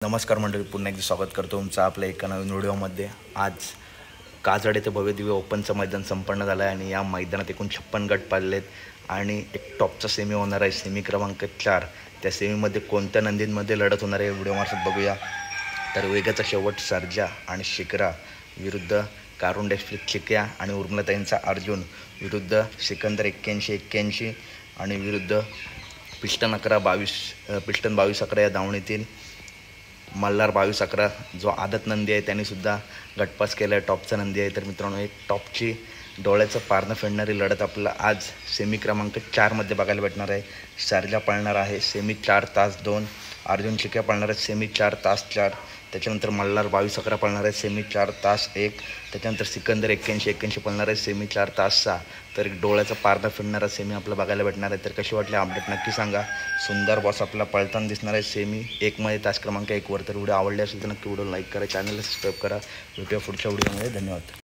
नमस्कार मंडळी, पुन्हा एकदा स्वागत करतो तुमचं आपल्या एका नवीन व्हिडिओमध्ये। आज काजड येथे भव्य दिव्य ओपनचं मैदान संपन्न झालं आहे आणि या मैदानात एकूण 56 गट पाडलेत आणि एक टॉपचा सेमी होणार आहे, सेमी क्रमांक 4। त्या सेमीमध्ये कोणत्या नंदींमध्ये लढत होणार आहे व्हिडिओमार्फत बघूया। तर वेगाचा शेवट सर्जा आणि शिखरा विरुद्ध कारुंडे चिक्या आणि उर्मिलाताईंचा अर्जुन विरुद्ध सिकंदर 81-81 आणि विरुद्ध पिस्टन 22-11 या धावणीतील मल्हार 22-11 जो आदत नंदी आहे त्यांनी सुद्धा गटपास केला आहे, टॉपचा नंदी आहे। तर मित्रांनो, एक टॉपची डोळ्याचं पारणं फेडणारी लढत आपल्याला आज सेमी क्रमांक 4 मध्ये बघायला भेटणार आहे। सर्जा पळणार आहे सेमी 4 तास 2, अर्जुन चिक्या पळणार आहे सेमी 4 तास 4, त्याच्यानंतर मल्हार 22-11 पळणार आहे सेमी 4 तास 1, त्याच्यानंतर सिकंदर 81-81 पळणार आहे सेमी 4 तास 6। तर एक डोळ्याचा पारणं फिरणारा सेमी आपल्याला बघायला भेटणार आहे। तर कशी वाटली अपडेट नक्की सांगा। सुंदर बॉस आपला पळताना दिसणार आहे सेमी 1 मध्ये तास क्रमांक 1 वर। तर व्हिडिओ आवडले असेल तर नक्की व्हिडिओ लाईक करा, चॅनलला सबस्क्राईब करा। भेटूया पुढच्या व्हिडिओमध्ये। धन्यवाद।